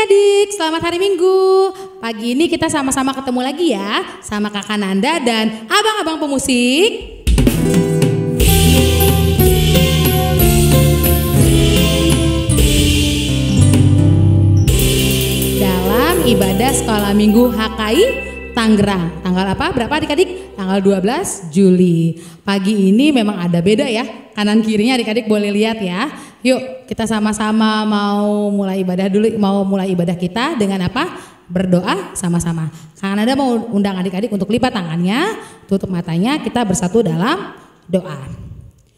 adik-adik, selamat hari Minggu. Pagi ini kita sama-sama ketemu lagi ya, sama Kakak Nanda dan abang-abang pemusik. Dalam ibadah sekolah Minggu HKI Tangerang. Tanggal apa? Berapa adik-adik? Tanggal 12 Juli. Pagi ini memang ada beda ya, kanan kirinya adik-adik boleh lihat ya. Yuk kita sama-sama mau mulai ibadah dulu, mau mulai ibadah kita dengan apa? Berdoa sama-sama. Kang Nanda mau undang adik-adik untuk lipat tangannya, tutup matanya, kita bersatu dalam doa.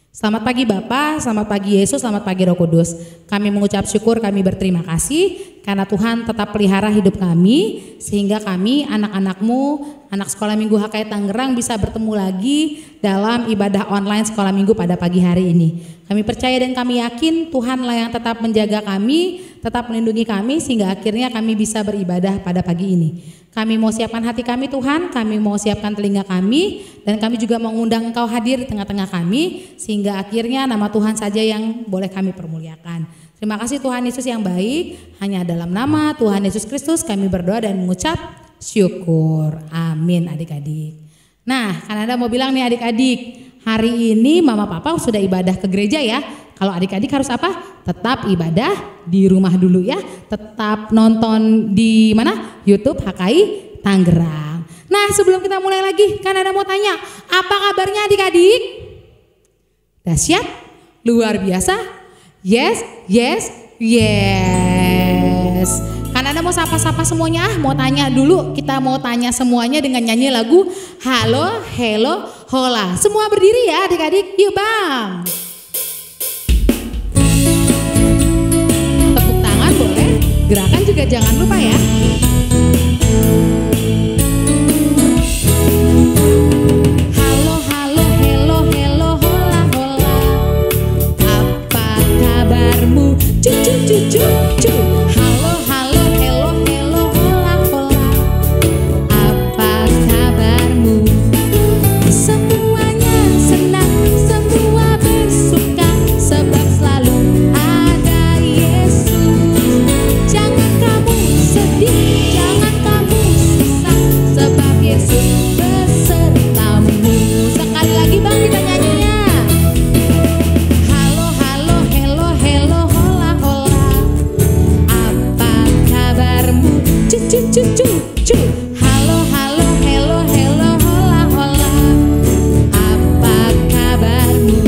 Selamat pagi Bapa, selamat pagi Yesus, selamat pagi Roh Kudus. Kami mengucap syukur, kami berterima kasih karena Tuhan tetap pelihara hidup kami sehingga kami anak-anakmu, anak sekolah Minggu HKI Tangerang bisa bertemu lagi dalam ibadah online sekolah Minggu pada pagi hari ini. Kami percaya dan kami yakin Tuhanlah yang tetap menjaga kami, tetap melindungi kami sehingga akhirnya kami bisa beribadah pada pagi ini. Kami mau siapkan hati kami Tuhan, kami mau siapkan telinga kami, dan kami juga mengundang Engkau hadir di tengah-tengah kami, sehingga akhirnya nama Tuhan saja yang boleh kami permuliakan. Terima kasih Tuhan Yesus yang baik, hanya dalam nama Tuhan Yesus Kristus kami berdoa dan mengucap syukur. Amin adik-adik. Nah, kan Anda mau bilang nih adik-adik, hari ini mama papa sudah ibadah ke gereja ya. Kalau adik-adik harus apa? Tetap ibadah di rumah dulu ya. Tetap nonton di mana? YouTube HKI Tangerang. Nah sebelum kita mulai lagi, kan ada mau tanya, apa kabarnya adik-adik? Dahsyat? Luar biasa? Yes, yes, yes. Kan ada mau sapa-sapa semuanya, mau tanya dulu, kita mau tanya semuanya dengan nyanyi lagu Halo, Hello, Hola. Semua berdiri ya adik-adik, yuk bang. Gerakan juga jangan lupa ya. Halo, halo, hello, hello, hola, hola. Apa kabarmu? Cucu, cucu, cucu. Halo, halo, hello, hello, hola, hola. Apa kabarmu? Semuanya senang, semua bersuka, sebab selalu ada Yesus. Jangan kamu sedih, jangan kamu susah, sebab Yesus besertamu. Sekali lagi bang kita nyanyinya. Halo, halo, hello, hello, hola, hola. Apa kabarmu? Cucu, cucu, cucu. Halo, halo, hello, hello, hola, hola. Apa kabarmu?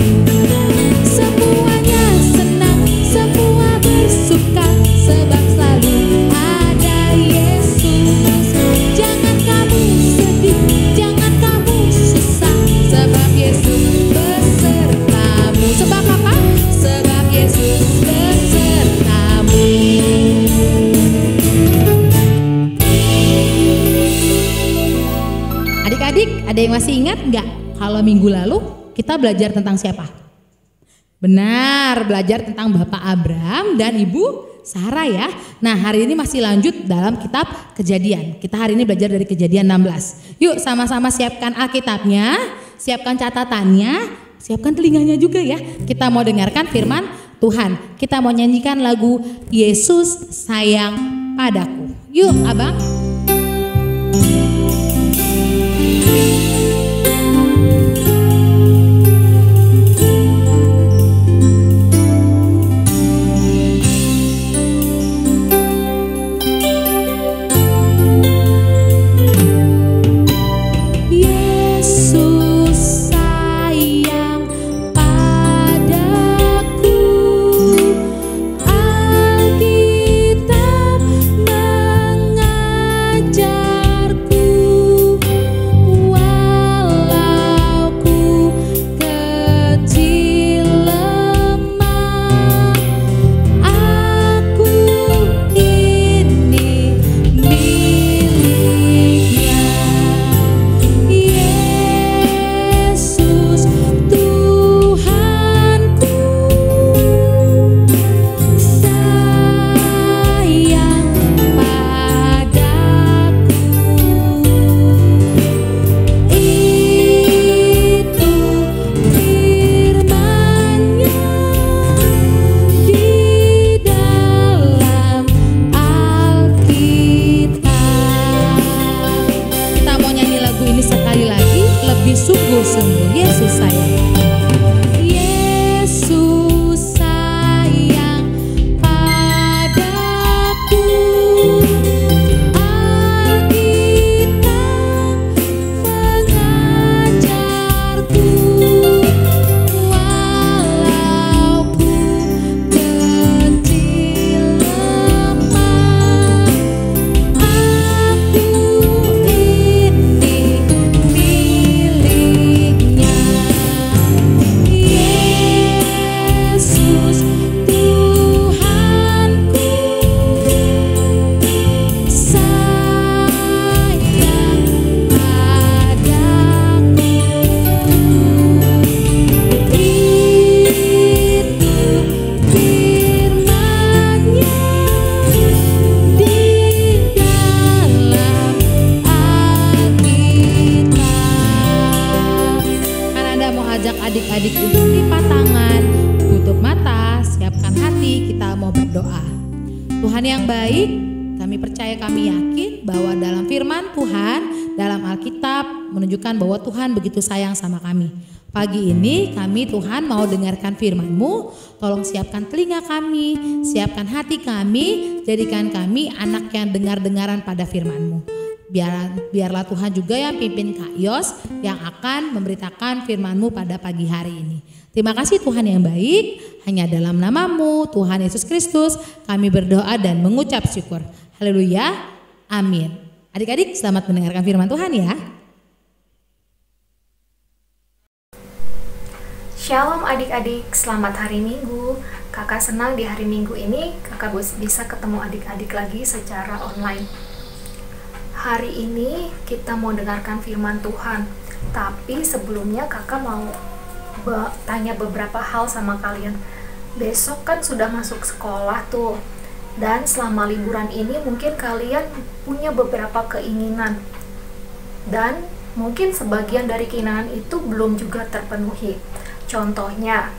Semuanya senang, semua bersuka, sebab selalu ada Yesus. Jangan kamu sedih, jangan kamu susah, sebab Yesus besertamu. Sebab apa? Sebab Yesus besertamu. Adik-adik, ada yang masih ingat nggak kalau minggu lalu kita belajar tentang siapa? Benar, belajar tentang Bapak Abraham dan Ibu Sarah ya. Nah hari ini masih lanjut dalam kitab Kejadian. Kita hari ini belajar dari Kejadian 16. Yuk sama-sama siapkan Alkitabnya, siapkan catatannya, siapkan telinganya juga ya. Kita mau dengarkan firman Tuhan. Kita mau nyanyikan lagu Yesus Sayang Padaku. Yuk abang. Alkitab Yesus sayang. Yesus sayang padaku. Alkitab mengajarku, walaupun kecil lemah, aku ini miliknya. Yesus Tuhanku sayang padaku. Itu firman-Nya di dalam Alkitab. Kan Anda mau ajak adik-adik untuk lipat tangan, tutup mata, siapkan hati, kita mau berdoa. Tuhan yang baik, kami percaya, kami yakin bahwa dalam firman Tuhan, dalam Alkitab menunjukkan bahwa Tuhan begitu sayang sama kami. Pagi ini kami Tuhan mau dengarkan firman-Mu, tolong siapkan telinga kami, siapkan hati kami, jadikan kami anak yang dengar-dengaran pada firman-Mu. Biarlah Tuhan juga yang pimpin Kak Yos yang akan memberitakan firman-Mu pada pagi hari ini. Terima kasih Tuhan yang baik, hanya dalam nama-Mu Tuhan Yesus Kristus kami berdoa dan mengucap syukur. Haleluya, amin. Adik-adik selamat mendengarkan firman Tuhan ya. Shalom adik-adik, selamat hari Minggu. Kakak senang di hari Minggu ini kakak bisa ketemu adik-adik lagi secara online. Hari ini kita mau dengarkan firman Tuhan. Tapi sebelumnya kakak mau tanya beberapa hal sama kalian. Besok kan sudah masuk sekolah tuh. Dan selama liburan ini mungkin kalian punya beberapa keinginan. Dan mungkin sebagian dari keinginan itu belum juga terpenuhi. Contohnya,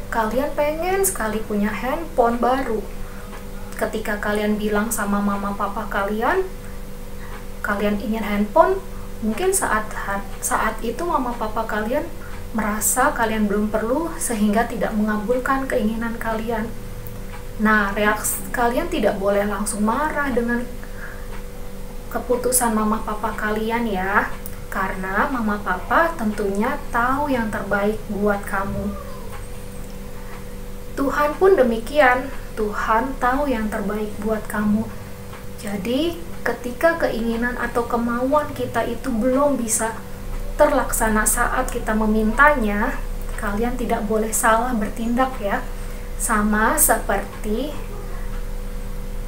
kalian pengen sekali punya handphone baru. Ketika kalian bilang sama mama papa kalian ingin handphone, mungkin saat itu mama papa kalian merasa kalian belum perlu sehingga tidak mengabulkan keinginan kalian. Nah, reaksi kalian tidak boleh langsung marah dengan keputusan mama papa kalian ya. Karena mama papa tentunya tahu yang terbaik buat kamu. Tuhan pun demikian, Tuhan tahu yang terbaik buat kamu. Jadi, ketika keinginan atau kemauan kita itu belum bisa terlaksana saat kita memintanya, kalian tidak boleh salah bertindak ya. Sama seperti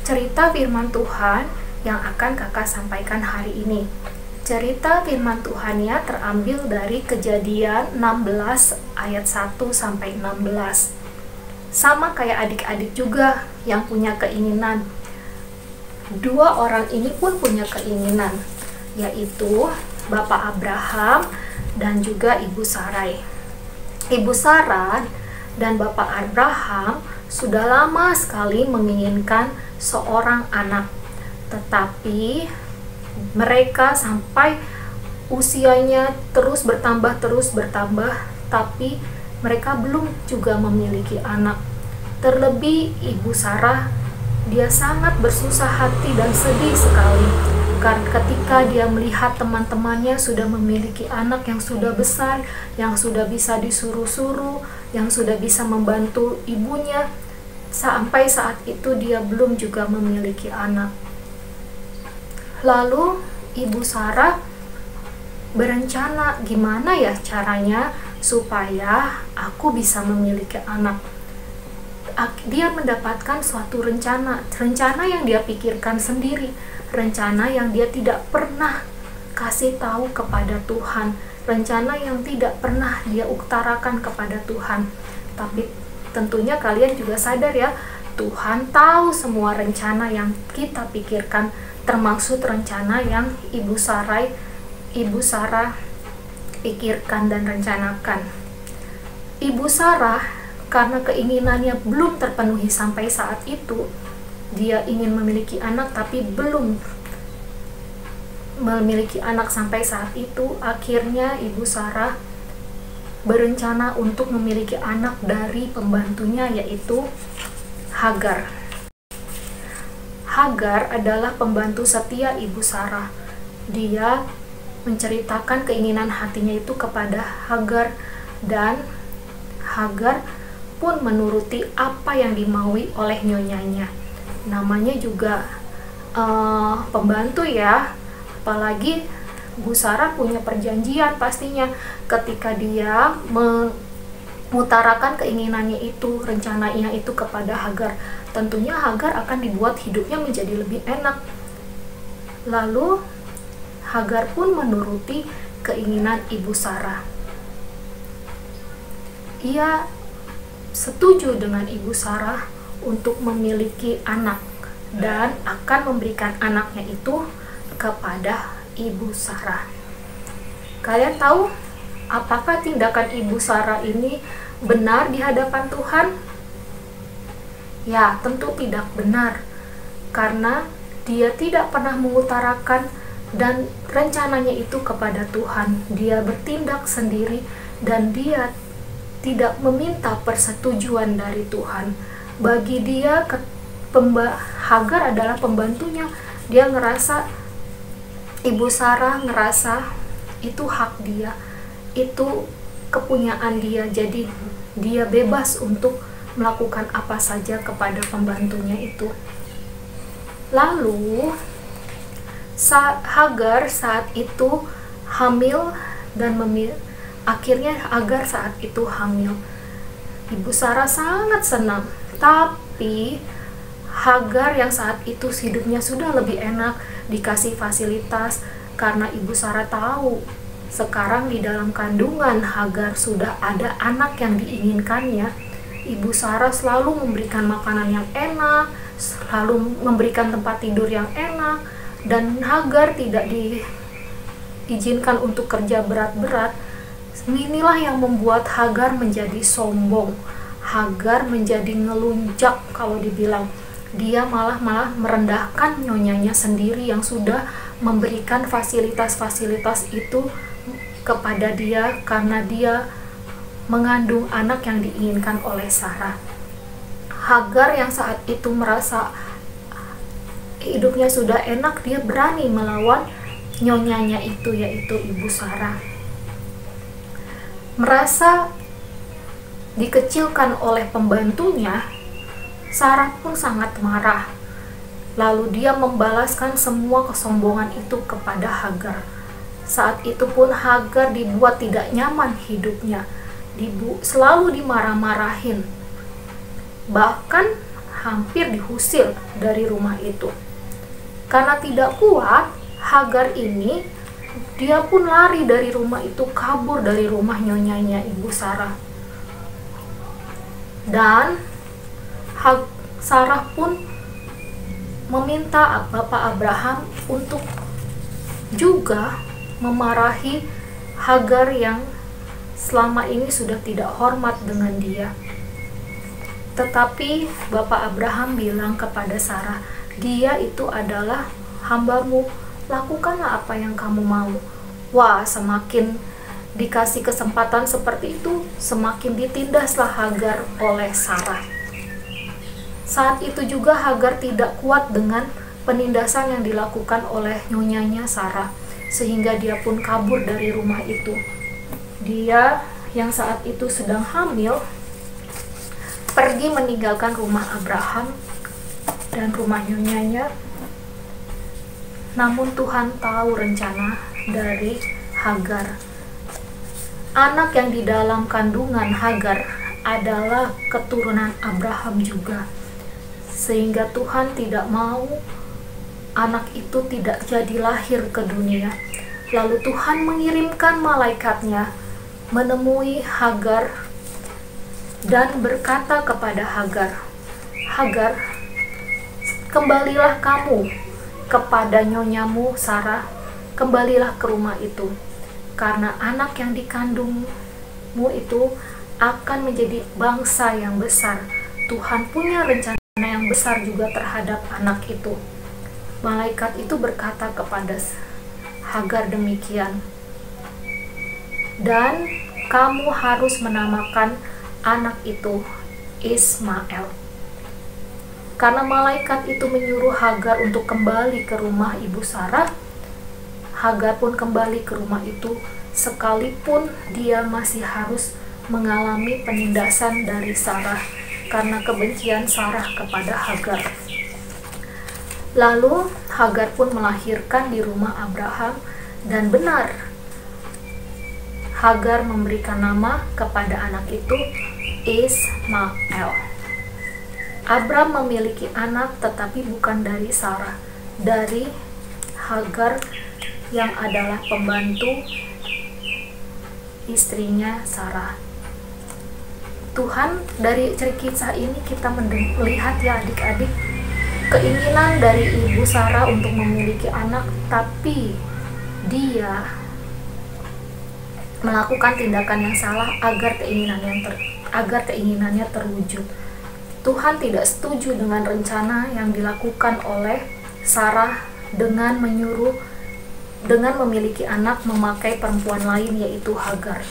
cerita firman Tuhan yang akan kakak sampaikan hari ini. Cerita firman Tuhannya terambil dari Kejadian 16 ayat 1 sampai 16. Sama kayak adik-adik juga yang punya keinginan. Dua orang ini pun punya keinginan, yaitu Bapak Abraham dan juga Ibu Sarai. Ibu Sarah dan Bapak Abraham sudah lama sekali menginginkan seorang anak. Tetapi mereka sampai usianya terus bertambah, tapi mereka belum juga memiliki anak. Terlebih Ibu Sarah, dia sangat bersusah hati dan sedih sekali karena ketika dia melihat teman-temannya sudah memiliki anak yang sudah besar, yang sudah bisa disuruh-suruh, yang sudah bisa membantu ibunya, sampai saat itu dia belum juga memiliki anak. Lalu Ibu Sarah berencana gimana ya caranya supaya aku bisa memiliki anak. Dia mendapatkan suatu rencana yang dia pikirkan sendiri, rencana yang dia tidak pernah kasih tahu kepada Tuhan, rencana yang tidak pernah dia utarakan kepada Tuhan. Tapi tentunya kalian juga sadar ya, Tuhan tahu semua rencana yang kita pikirkan, termasuk rencana yang Ibu Sarah pikirkan dan rencanakan. Ibu Sarah karena keinginannya belum terpenuhi sampai saat itu, dia ingin memiliki anak tapi belum memiliki anak sampai saat itu. Akhirnya Ibu Sarah berencana untuk memiliki anak dari pembantunya, yaitu Hagar. Hagar adalah pembantu setia ibu Sarah. Dia menceritakan keinginan hatinya itu kepada Hagar, dan Hagar pun menuruti apa yang dimaui oleh nyonyanya. Namanya juga pembantu ya, apalagi Bu Sarah punya perjanjian pastinya ketika dia mengutarakan keinginannya itu, rencananya itu kepada Hagar. Tentunya Hagar akan dibuat hidupnya menjadi lebih enak. Lalu Hagar pun menuruti keinginan ibu Sarah. Ia setuju dengan ibu Sarah untuk memiliki anak dan akan memberikan anaknya itu kepada ibu Sarah. Kalian tahu apakah tindakan ibu Sarah ini benar di hadapan Tuhan? Ya, tentu tidak benar, karena dia tidak pernah mengutarakan dan rencananya itu kepada Tuhan. Dia bertindak sendiri dan dia tidak meminta persetujuan dari Tuhan. Bagi dia, Hagar adalah pembantunya. Dia ngerasa, ibu Sarah ngerasa itu hak dia, itu kepunyaan dia, jadi dia bebas untuk melakukan apa saja kepada pembantunya itu. Lalu Hagar saat itu hamil dan akhirnya Hagar saat itu hamil. Ibu Sarah sangat senang, tapi Hagar yang saat itu hidupnya sudah lebih enak, dikasih fasilitas, karena ibu Sarah tahu sekarang di dalam kandungan Hagar sudah ada anak yang diinginkannya. Ibu Sarah selalu memberikan makanan yang enak, selalu memberikan tempat tidur yang enak, dan Hagar tidak diizinkan untuk kerja berat-berat. Inilah yang membuat Hagar menjadi sombong. Hagar menjadi ngelunjak kalau dibilang. Dia malah merendahkan nyonyanya sendiri yang sudah memberikan fasilitas-fasilitas itu kepada dia karena dia mengandung anak yang diinginkan oleh Sarah. Hagar yang saat itu merasa hidupnya sudah enak, dia berani melawan nyonyanya itu, yaitu ibu Sarah. Merasa dikecilkan oleh pembantunya, Sarah pun sangat marah. Lalu dia membalaskan semua kesombongan itu kepada Hagar. Saat itu pun Hagar dibuat tidak nyaman hidupnya, selalu dimarah-marahin, bahkan hampir diusir dari rumah itu. Karena tidak kuat, Hagar ini dia pun lari dari rumah itu, kabur dari rumah nyonyanya ibu Sarah. Dan Sarah pun meminta Bapak Abraham untuk juga memarahi Hagar yang selama ini sudah tidak hormat dengan dia. Tetapi Bapak Abraham bilang kepada Sarah, dia itu adalah hambamu, lakukanlah apa yang kamu mau. Wah, semakin dikasih kesempatan seperti itu, semakin ditindaslah Hagar oleh Sarah. Saat itu juga Hagar tidak kuat dengan penindasan yang dilakukan oleh nyonyanya Sarah, sehingga dia pun kabur dari rumah itu. Dia yang saat itu sedang hamil pergi meninggalkan rumah Abraham dan rumah nyonyanya. Namun Tuhan tahu rencana dari Hagar. Anak yang di dalam kandungan Hagar adalah keturunan Abraham juga, sehingga Tuhan tidak mau anak itu tidak jadi lahir ke dunia. Lalu Tuhan mengirimkan malaikatnya menemui Hagar dan berkata kepada Hagar, Hagar, kembalilah kamu kepada nyonyamu Sarah, kembalilah ke rumah itu, karena anak yang dikandungmu itu akan menjadi bangsa yang besar. Tuhan punya rencana yang besar juga terhadap anak itu. Malaikat itu berkata kepada Hagar demikian. Dan kamu harus menamakan anak itu Ismail. Karena malaikat itu menyuruh Hagar untuk kembali ke rumah ibu Sarah, Hagar pun kembali ke rumah itu sekalipun dia masih harus mengalami penindasan dari Sarah karena kebencian Sarah kepada Hagar. Lalu Hagar pun melahirkan di rumah Abraham, dan benar Hagar memberikan nama kepada anak itu Ismail. Abram memiliki anak tetapi bukan dari Sarah, dari Hagar yang adalah pembantu istrinya Sarah. Tuhan, dari cerita kisah ini kita melihat ya adik-adik, keinginan dari ibu Sarah untuk memiliki anak, tapi dia melakukan tindakan yang salah agar keinginannya terwujud. Tuhan tidak setuju dengan rencana yang dilakukan oleh Sarah dengan memiliki anak memakai perempuan lain, yaitu Hagar.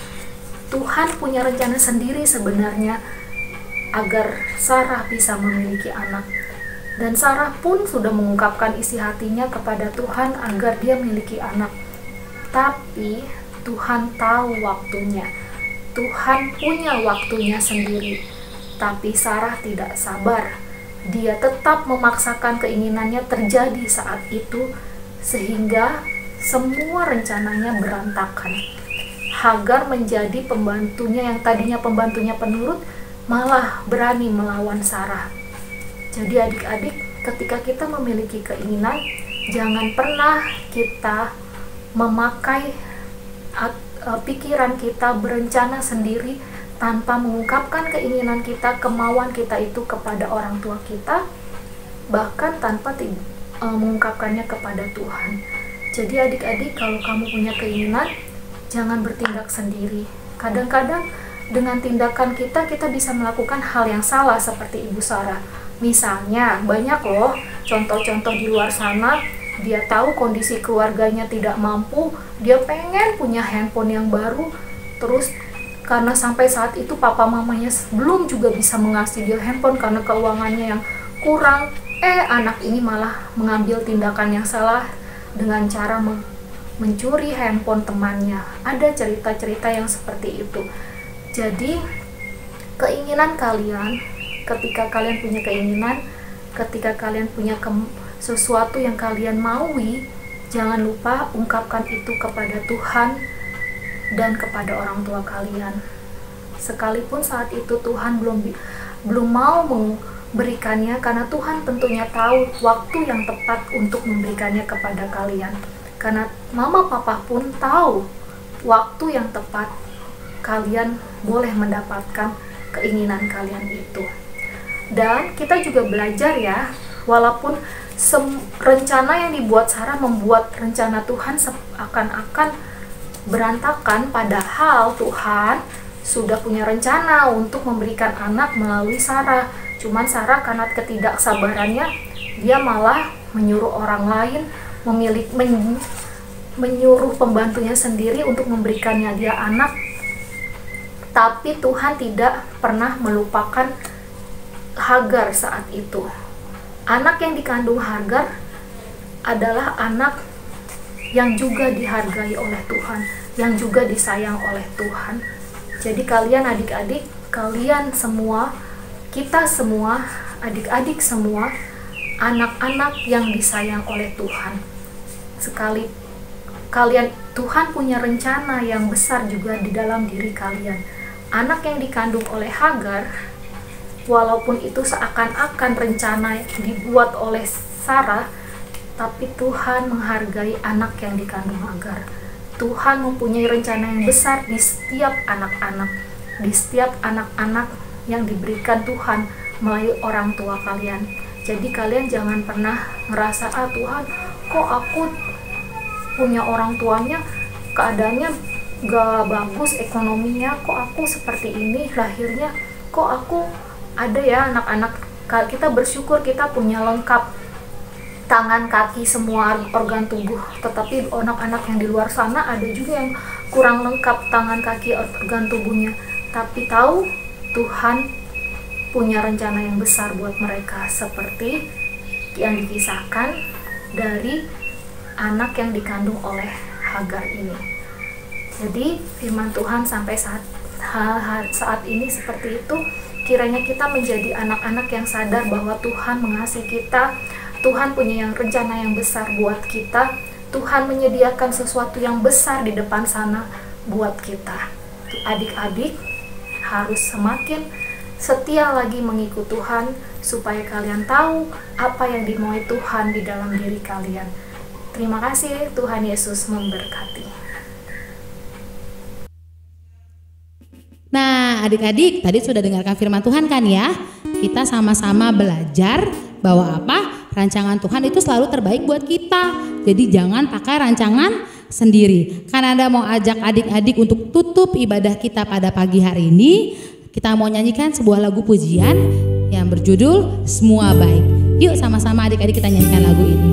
Tuhan punya rencana sendiri sebenarnya agar Sarah bisa memiliki anak. Dan Sarah pun sudah mengungkapkan isi hatinya kepada Tuhan agar dia memiliki anak. Tapi Tuhan tahu waktunya. Tuhan punya waktunya sendiri. Tapi Sarah tidak sabar. Dia tetap memaksakan keinginannya terjadi saat itu, sehingga semua rencananya berantakan. Hagar menjadi pembantunya yang tadinya pembantunya penurut, malah berani melawan Sarah. Jadi adik-adik, ketika kita memiliki keinginan, jangan pernah kita memakai pikiran kita berencana sendiri tanpa mengungkapkan keinginan kita, kemauan kita itu kepada orang tua kita, bahkan tanpa mengungkapkannya kepada Tuhan. Jadi adik-adik, kalau kamu punya keinginan, jangan bertindak sendiri. Kadang-kadang dengan tindakan kita bisa melakukan hal yang salah seperti ibu Sarah. Misalnya, banyak loh contoh-contoh di luar sana, dia tahu kondisi keluarganya tidak mampu, dia pengen punya handphone yang baru, terus karena sampai saat itu papa mamanya belum juga bisa mengasih dia handphone karena keuangannya yang kurang, anak ini malah mengambil tindakan yang salah dengan cara mencuri handphone temannya. Ada cerita-cerita yang seperti itu. Jadi keinginan kalian, ketika kalian punya keinginan, ketika kalian punya sesuatu yang kalian maui, jangan lupa ungkapkan itu kepada Tuhan dan kepada orang tua kalian. Sekalipun saat itu Tuhan belum mau memberikannya, karena Tuhan tentunya tahu waktu yang tepat untuk memberikannya kepada kalian. Karena mama papa pun tahu waktu yang tepat kalian boleh mendapatkan keinginan kalian itu. Dan kita juga belajar ya, walaupun rencana yang dibuat Sarah membuat rencana Tuhan seakan-akan berantakan, padahal Tuhan sudah punya rencana untuk memberikan anak melalui Sarah. Cuman Sarah karena ketidaksabarannya, dia malah menyuruh orang lain, menyuruh pembantunya sendiri untuk memberikannya dia anak. Tapi Tuhan tidak pernah melupakan Hagar saat itu. Anak yang dikandung Hagar adalah anak yang juga dihargai oleh Tuhan, yang juga disayang oleh Tuhan. Jadi kalian adik-adik, kalian semua, kita semua, adik-adik semua, anak-anak yang disayang oleh Tuhan. Sekali kalian, Tuhan punya rencana yang besar juga di dalam diri kalian. Anak yang dikandung oleh Hagar, walaupun itu seakan-akan rencana dibuat oleh Sarah, tapi Tuhan menghargai anak yang dikandung Hagar. Tuhan mempunyai rencana yang besar di setiap anak-anak, di setiap anak-anak yang diberikan Tuhan melalui orang tua kalian. Jadi kalian jangan pernah ngerasa, Tuhan, kok aku punya orang tuanya keadaannya gak bagus ekonominya, kok aku seperti ini lahirnya, kok aku ada ya anak-anak. Kita bersyukur kita punya lengkap tangan, kaki, semua organ tubuh. Tetapi anak-anak yang di luar sana ada juga yang kurang lengkap tangan, kaki, organ tubuhnya, tapi tahu Tuhan punya rencana yang besar buat mereka, seperti yang dikisahkan dari anak yang dikandung oleh Hagar ini. Jadi firman Tuhan sampai saat ini seperti itu. Kiranya kita menjadi anak-anak yang sadar bahwa Tuhan mengasihi kita, Tuhan punya rencana yang besar buat kita, Tuhan menyediakan sesuatu yang besar di depan sana buat kita. Adik-adik harus semakin setia lagi mengikut Tuhan, supaya kalian tahu apa yang dimaui Tuhan di dalam diri kalian. Terima kasih, Tuhan Yesus memberkati. Nah, adik-adik tadi sudah dengarkan firman Tuhan kan ya? Kita sama-sama belajar bahwa apa? Rancangan Tuhan itu selalu terbaik buat kita. Jadi jangan pakai rancangan sendiri. Karena Anda mau ajak adik-adik untuk tutup ibadah kita pada pagi hari ini, kita mau nyanyikan sebuah lagu pujian yang berjudul Semua Baik. Yuk sama-sama adik-adik kita nyanyikan lagu ini.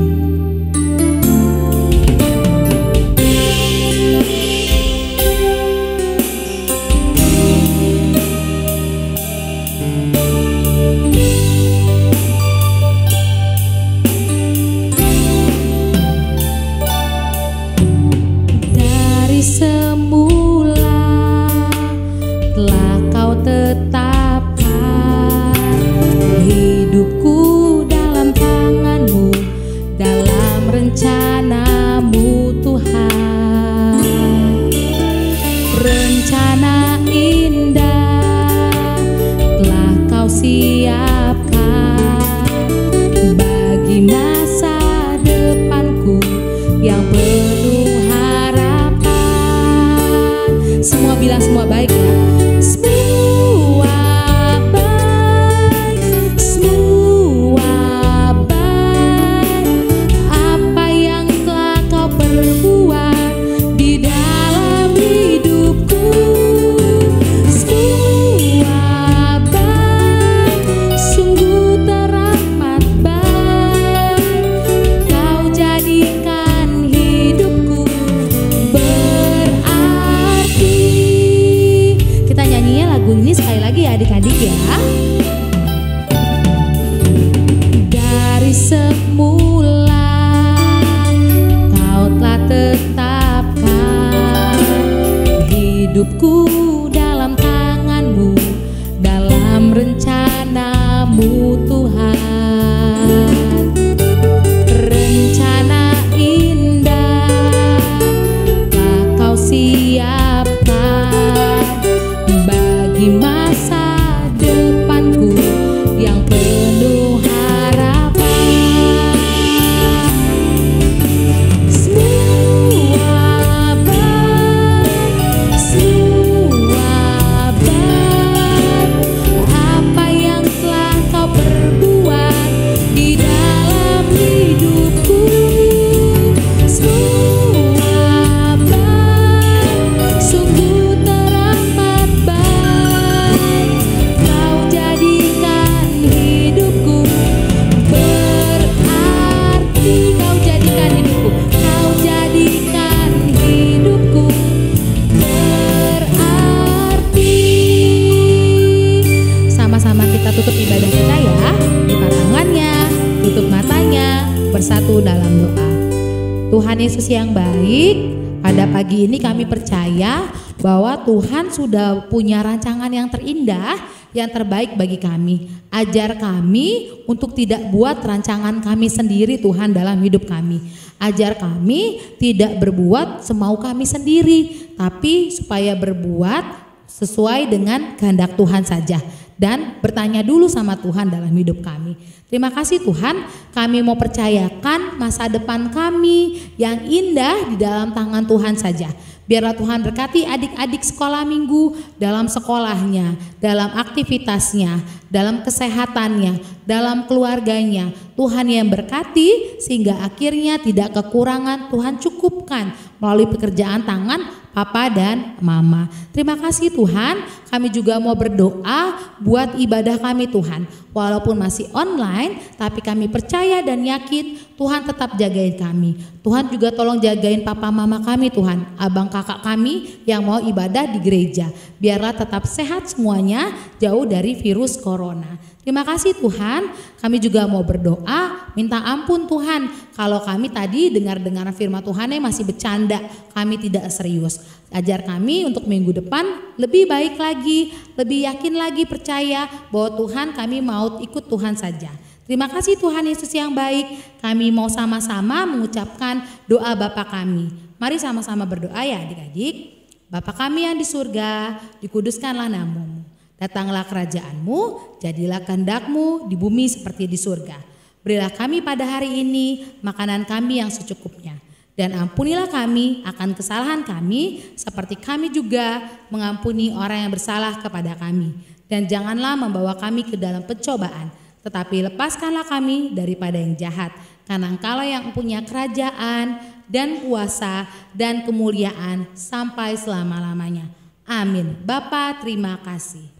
Tuhan Yesus yang baik, pada pagi ini kami percaya bahwa Tuhan sudah punya rancangan yang terindah, yang terbaik bagi kami. Ajar kami untuk tidak buat rancangan kami sendiri Tuhan dalam hidup kami. Ajar kami tidak berbuat semau kami sendiri, tapi supaya berbuat sesuai dengan kehendak Tuhan saja. Dan bertanya dulu sama Tuhan dalam hidup kami. Terima kasih Tuhan, kami mau percayakan masa depan kami yang indah di dalam tangan Tuhan saja. Biarlah Tuhan berkati adik-adik sekolah minggu dalam sekolahnya, dalam aktivitasnya, dalam kesehatannya, dalam keluarganya. Tuhan yang berkati sehingga akhirnya tidak kekurangan, Tuhan cukupkan melalui pekerjaan tangan Papa dan Mama. Terima kasih Tuhan, kami juga mau berdoa buat ibadah kami Tuhan. Walaupun masih online, tapi kami percaya dan yakin Tuhan tetap jagain kami. Tuhan juga tolong jagain Papa Mama kami Tuhan, abang kakak kami yang mau ibadah di gereja. Biarlah tetap sehat semuanya, jauh dari virus corona. Terima kasih Tuhan, kami juga mau berdoa, minta ampun Tuhan kalau kami tadi dengar-dengar firman Tuhan yang masih bercanda, kami tidak serius. Ajar kami untuk minggu depan lebih baik lagi, lebih yakin lagi percaya bahwa Tuhan kami mau ikut Tuhan saja. Terima kasih Tuhan Yesus yang baik, kami mau sama-sama mengucapkan doa Bapa kami. Mari sama-sama berdoa ya adik-adik. Bapa kami yang di surga, dikuduskanlah namamu. Datanglah kerajaan-Mu, jadilah kehendak-Mu di bumi seperti di surga. Berilah kami pada hari ini makanan kami yang secukupnya. Dan ampunilah kami akan kesalahan kami, seperti kami juga mengampuni orang yang bersalah kepada kami. Dan janganlah membawa kami ke dalam pencobaan, tetapi lepaskanlah kami daripada yang jahat. Karena Engkaulah yang punya kerajaan dan kuasa dan kemuliaan sampai selama-lamanya. Amin. Bapa, terima kasih.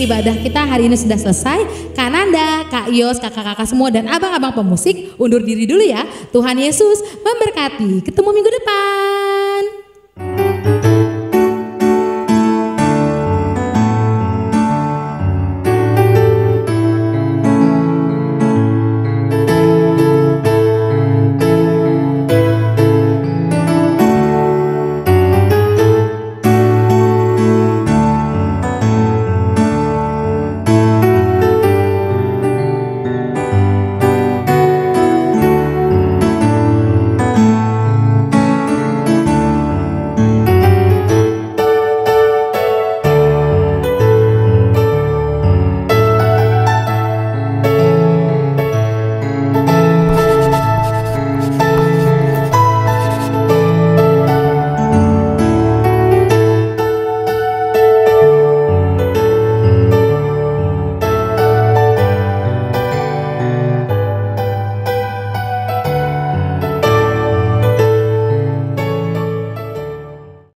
Ibadah kita hari ini sudah selesai. Kak Nanda, Kak Yos, kakak-kakak semua dan abang-abang pemusik undur diri dulu ya. Tuhan Yesus memberkati. Ketemu minggu depan.